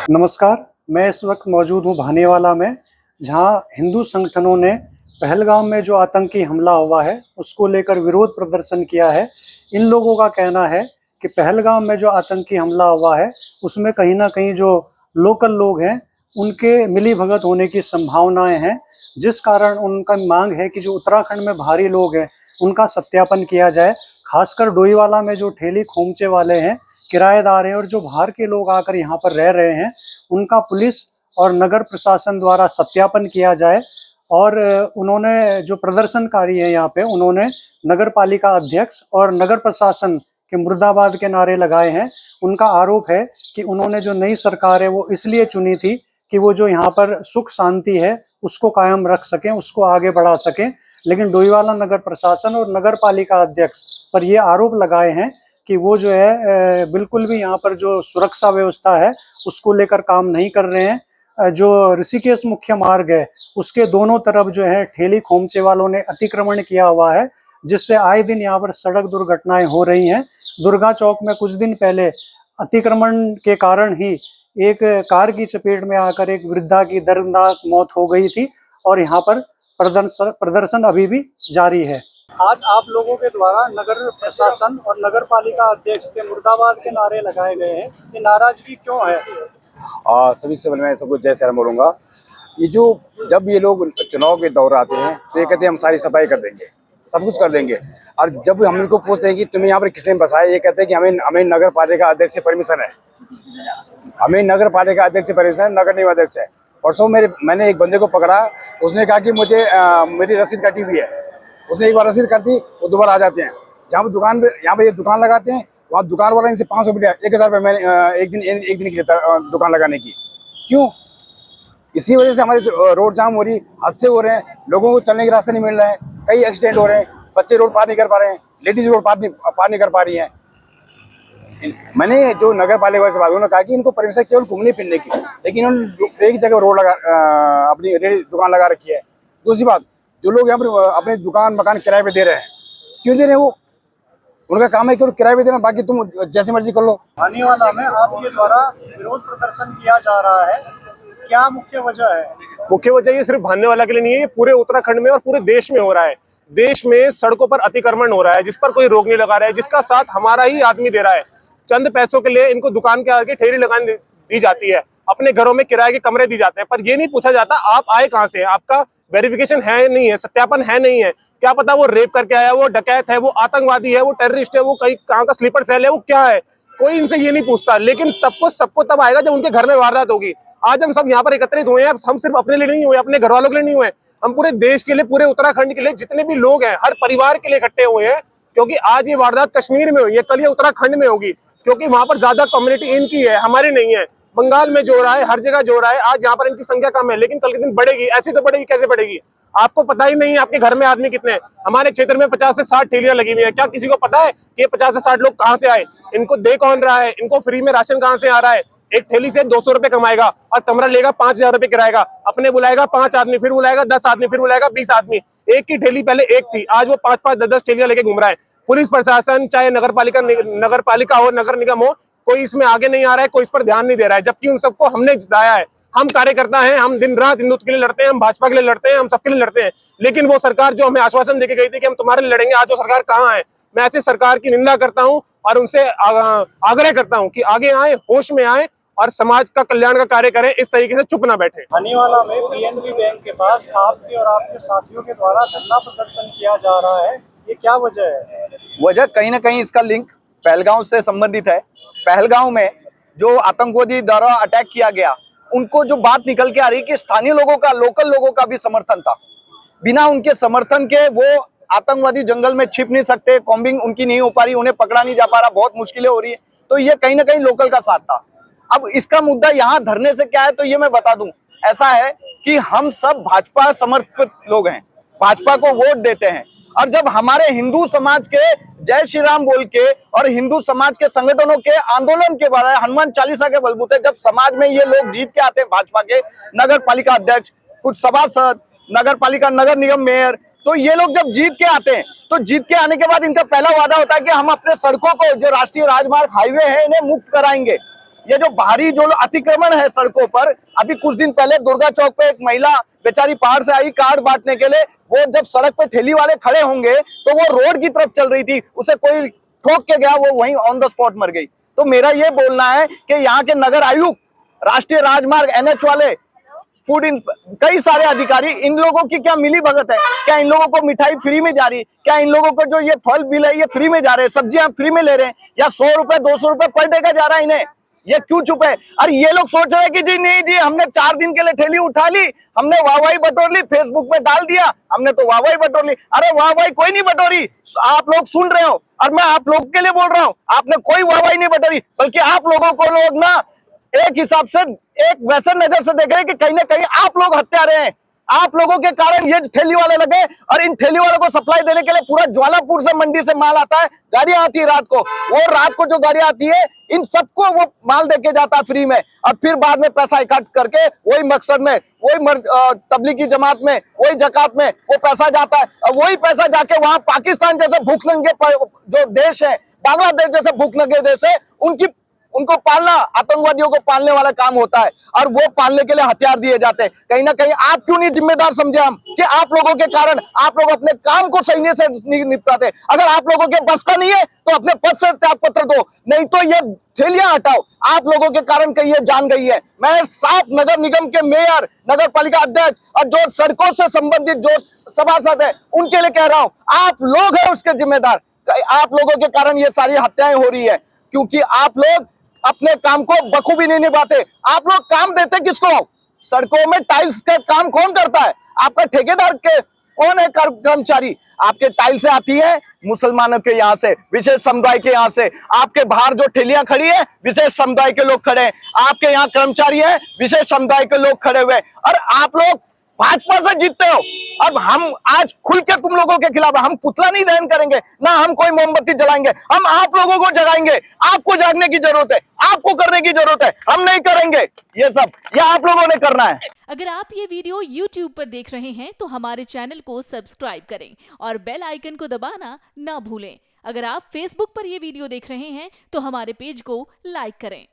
नमस्कार, मैं इस वक्त मौजूद हूँ भानेवाला में, जहाँ हिंदू संगठनों ने पहलगाम में जो आतंकी हमला हुआ है, उसको लेकर विरोध प्रदर्शन किया है। इन लोगों का कहना है कि पहलगाम में जो आतंकी हमला हुआ है, उसमें कहीं न कहीं जो लोकल लोग हैं, उनके मिलीभगत होने की संभावनाएँ हैं, जिस कारण उनका मांग है कि जो उत्तराखंड में बाहरी लोग हैं, उनका सत्यापन किया जाए। खासकर डोईवाला में जो ठेली खोमचे वाले हैं, किराएदार हैं और जो बाहर के लोग आकर यहाँ पर रह रहे हैं, उनका पुलिस और नगर प्रशासन द्वारा सत्यापन किया जाए। और उन्होंने जो प्रदर्शनकारी हैं यहाँ पे, उन्होंने नगर पालिका अध्यक्ष और नगर प्रशासन के मुर्दाबाद के नारे लगाए हैं। उनका आरोप है कि उन्होंने जो नई सरकार है वो इसलिए चुनी थी कि वो जो यहाँ पर सुख शांति है उसको कायम रख सकें, उसको आगे बढ़ा सकें। लेकिन डोईवाला नगर प्रशासन और नगर पालिका अध्यक्ष पर ये आरोप लगाए हैं कि वो जो है बिल्कुल भी यहाँ पर जो सुरक्षा व्यवस्था है उसको लेकर काम नहीं कर रहे हैं। जो ऋषिकेश मुख्य मार्ग है उसके दोनों तरफ जो है ठेली खोमचे वालों ने अतिक्रमण किया हुआ है, जिससे आए दिन यहाँ पर सड़क दुर्घटनाएं हो रही हैं। दुर्गा चौक में कुछ दिन पहले अतिक्रमण के कारण ही एक कार की चपेट में आकर एक वृद्धा की दर्दनाक मौत हो गई थी और यहाँ पर प्रदर्शन अभी भी जारी है। आज आप लोगों के द्वारा नगर प्रशासन और नगर पालिका अध्यक्ष के मुर्दाबाद के नारे लगाए गए हैं, ये नाराजगी क्यों है? सभी से मैं सबको जय श्री राम बोलूँगा। ये जो जब ये लोग चुनाव के दौर आते हैं तो ये कहते हैं हम सारी सफाई कर देंगे, सब कुछ कर देंगे। और जब हम इनको पूछते हैं कि तुम्हें यहाँ पर किसने बसाया, ये कहते हैं कि हमें नगर पालिका अध्यक्ष से परमिशन है, हमें नगर पालिका अध्यक्ष से परमिशन है, नगर निगम अध्यक्ष है। परसों मैंने एक बंदे को पकड़ा, उसने कहा कि मुझे मेरी रसीद कटी हुई है। उसने एक बार रसीद कर दी, वो दोबारा आ जाते हैं। जहाँ पर दुकान पे यहाँ पे ये दुकान लगाते हैं, वहाँ दुकान वाला इनसे 500 रुपया 1000 रुपये मैंने एक दिन की लेता दुकान लगाने की। क्यों? इसी वजह से हमारी रोड जाम हो रही, हादसे हो रहे हैं, लोगों को चलने के रास्ते नहीं मिल रहे हैं, कई एक्सीडेंट हो रहे हैं, बच्चे रोड पार नहीं कर पा रहे हैं, लेडीज रोड पार नहीं कर पा रही हैं। मैंने जो नगर पालिका से बात, उन्होंने कहा कि इनको परमिशन केवल घूमने फिरने की, लेकिन उन्होंने एक जगह रोड अपनी दुकान लगा रखी है। दूसरी बात, जो लोग यहाँ पर अपने दुकान मकान किराए पे दे रहे हैं, क्यों दे रहे हैं? वो उनका काम है कि किराए पे देना, बाकी तुम जैसे मर्जी कर लो। भानीवाला में आपके द्वारा विरोध प्रदर्शन किया जा रहा है, क्या मुख्य वजह है? मुख्य वजह ये सिर्फ भानेवाला के लिए नहीं है, ये पूरे उत्तराखंड में और पूरे देश में हो रहा है। देश में सड़कों पर अतिक्रमण हो रहा है, जिस पर कोई रोक नहीं लगा रहा है, जिसका साथ हमारा ही आदमी दे रहा है। चंद पैसों के लिए इनको दुकान के आगे ठेरी लगाने दी जाती है, अपने घरों में किराए के कमरे दी जाते हैं, पर ये नहीं पूछा जाता आप आए कहाँ से, आपका वेरिफिकेशन है नहीं है, सत्यापन है नहीं है। क्या पता वो रेप करके आया, वो डकैत है, वो आतंकवादी है, वो टेररिस्ट है, वो कहीं कहाँ का स्लीपर सेल है, वो क्या है, कोई इनसे ये नहीं पूछता। लेकिन सबको तब आएगा जब उनके घर में वारदात होगी। आज हम सब यहाँ पर एकत्रित हुए हैं, हम सिर्फ अपने लिए नहीं हुए, अपने घर वालों के लिए नहीं हुए, हम पूरे देश के लिए, पूरे उत्तराखंड के लिए, जितने भी लोग हैं, हर परिवार के लिए इकट्ठे हुए हैं। क्योंकि आज ये वारदात कश्मीर में हुई है, कल ये उत्तराखंड में होगी, क्योंकि वहां पर ज्यादा कम्युनिटी इनकी है, हमारी नहीं है। बंगाल में जो रहा है, हर जगह जो रहा है, आज यहाँ पर इनकी संख्या कम है, लेकिन कल के दिन बढ़ेगी। ऐसी तो बढ़ेगी, कैसे बढ़ेगी? आपको पता ही नहीं है आपके घर में आदमी कितने हैं। हमारे क्षेत्र में 50 से 60 ठेलियां लगी हुई है। क्या किसी को पता है कि ये 50 से 60 लोग कहाँ से आए? इनको दे कौन रहा है? इनको फ्री में राशन कहाँ से आ रहा है? एक ठेली से 200 रुपए कमाएगा और कमरा लेगा 5000 रुपए किराएगा, अपने बुलाएगा 5 आदमी, फिर बुलाएगा 10 आदमी, फिर बुलाएगा 20 आदमी। एक की ठेली पहले एक थी, आज वो 5-5, 10-10 ठेलियां लेके घूम रहा है। पुलिस प्रशासन, चाहे नगर पालिका हो, नगर निगम हो, कोई इसमें आगे नहीं आ रहा है, कोई इस पर ध्यान नहीं दे रहा है, जबकि उन सबको हमने जिताया है। हम कार्यकर्ता हैं, हम दिन रात हिंदुत्व के लिए लड़ते हैं, हम भाजपा के लिए लड़ते हैं, हम सबके लिए लड़ते हैं। लेकिन वो सरकार जो हमें आश्वासन देके गई थी कि हम तुम्हारे लिए लड़ेंगे, आज वो सरकार कहाँ है? मैं ऐसी सरकार की निंदा करता हूँ और उनसे आग्रह करता हूँ कि आगे आए, होश में आए और समाज का कल्याण का कार्य करें, इस तरीके से चुप ना बैठे। भानीवाला में पीएनबी बैंक के पास आपके और आपके साथियों के द्वारा धरना प्रदर्शन किया जा रहा है, ये क्या वजह है? वजह कहीं ना कहीं इसका लिंक पहलगांव से संबंधित है। पहलगांव में जो आतंकवादी द्वारा अटैक किया गया, उनको जो बात निकल के आ रही कि स्थानीय लोगों का, लोकल लोगों का भी समर्थन था। बिना उनके समर्थन के वो आतंकवादी जंगल में छिप नहीं सकते, कॉम्बिंग उनकी नहीं हो पा रही, उन्हें पकड़ा नहीं जा पा रहा, बहुत मुश्किलें हो रही है। तो ये कहीं ना कहीं लोकल का साथ था। अब इसका मुद्दा यहाँ धरने से क्या है, तो ये मैं बता दूं, ऐसा है कि हम सब भाजपा समर्पित लोग हैं, भाजपा को वोट देते हैं। और जब हमारे हिंदू समाज के जय श्री राम बोल के और हिंदू समाज के संगठनों के आंदोलन के बारे, हनुमान चालीसा के बलबूते जब समाज में ये लोग जीत के आते हैं, भाजपा के नगर पालिका अध्यक्ष, कुछ सभासद, नगर पालिका नगर निगम मेयर, तो ये लोग जब जीत के आते हैं, तो जीत के आने के बाद इनका पहला वादा होता है कि हम अपने सड़कों को, जो राष्ट्रीय राजमार्ग हाईवे है, इन्हें मुक्त कराएंगे। ये जो बाहरी जो अतिक्रमण है सड़कों पर, अभी कुछ दिन पहले दुर्गा चौक पे एक महिला बेचारी पहाड़ से आई कार्ड बांटने के लिए, वो जब सड़क पे ठेली वाले खड़े होंगे तो वो रोड की तरफ चल रही थी, उसे कोई ठोक के गया, वो वहीं ऑन द स्पॉट मर गई। तो मेरा ये बोलना है कि यहाँ के नगर आयुक्त, राष्ट्रीय राजमार्ग, NH वाले, कई सारे अधिकारी, इन लोगों की क्या मिली भगत है? क्या इन लोगों को मिठाई फ्री में जा रही? क्या इन लोगों को जो ये फल बिल है ये फ्री में जा रहे हैं, सब्जियां फ्री में ले रहे हैं, या 100 रुपए 200 रुपए पर डे का जा रहा है इन्हें? ये क्यों चुप है? अरे ये लोग सोच रहे हैं कि जी नहीं जी, हमने 4 दिन के लिए ठेली उठा ली, हमने वाहवाही बटोर ली, फेसबुक पे डाल दिया, हमने तो वाहवाही बटोर ली। अरे वाहवाही कोई नहीं बटोरी, आप लोग सुन रहे हो और मैं आप लोग के लिए बोल रहा हूँ, आपने कोई वाहवाही नहीं बटोरी, बल्कि आप लोगों को लोग ना एक हिसाब से, एक वैसे नजर से देख रहे हैं कि कहीं ना कहीं आप लोग हत्यारे हैं। आप लोगों के कारण ये ठेली वाले लगे, और इन ठेली वालों को सप्लाई देने के लिए पूरा ज्वालापुर से मंडी से माल आता है, गाड़ियां आती है रात को, वो रात को जो गाड़ियां आती है इन सबको वो माल देके जाता है फ्री में, और फिर बाद में पैसा इकट्ठ करके वही मकसद में, वही तबलीगी जमात में, वही जकात में वो पैसा जाता है, और वही पैसा जाके वहां पाकिस्तान जैसे भूखनंगे जो देश है, बांग्लादेश जैसे भूखनंगे देश है, उनको पालना, आतंकवादियों को पालने वाला काम होता है, और वो पालने के लिए हथियार दिए जाते हैं। कहीं ना कहीं आप क्यों नहीं जिम्मेदार समझे हम, कि आप लोगों के कारण आप लोग अपने काम को सही से नहीं निपटाते? अगर आप लोगों के बस का नहीं है तो अपने पद से त्याग पत्र दो, नहीं तो ये थैलियां हटाओ। आप लोगों के कारण कहीं ये जान गई है। मैं साफ नगर निगम के मेयर, नगर पालिका अध्यक्ष और जो सड़कों से संबंधित जो सभासद है उनके लिए कह रहा हूं, आप लोग हैं उसके जिम्मेदार। आप लोगों के कारण ये सारी हत्याएं हो रही है, क्योंकि आप लोग अपने काम को बखूबी नहीं निभाते। आप लोग काम देते किसको? सड़कों में टाइल्स का काम कौन करता है? आपका ठेकेदार के कौन है? कर्मचारी। आपके टाइल्स आती है मुसलमानों के यहाँ से, विशेष समुदाय के यहाँ से। आपके बाहर जो ठेलियां खड़ी है विशेष समुदाय के लोग खड़े हैं। आपके यहाँ कर्मचारी है विशेष समुदाय के लोग खड़े हुए, और आप लोग भाजपा से जीतते हो। अब हम आज खुल के तुम लोगों के खिलाफ, हम पुतला नहीं दहन करेंगे, ना हम कोई मोमबत्ती जलाएंगे, हम आप लोगों को जगाएंगे। आपको जागने की जरूरत है, आपको करने की जरूरत है, हम नहीं करेंगे ये सब, ये आप लोगों ने करना है। अगर आप ये वीडियो YouTube पर देख रहे हैं तो हमारे चैनल को सब्सक्राइब करें और बेल आइकन को दबाना ना भूलें। अगर आप Facebook पर ये वीडियो देख रहे हैं तो हमारे पेज को लाइक करें।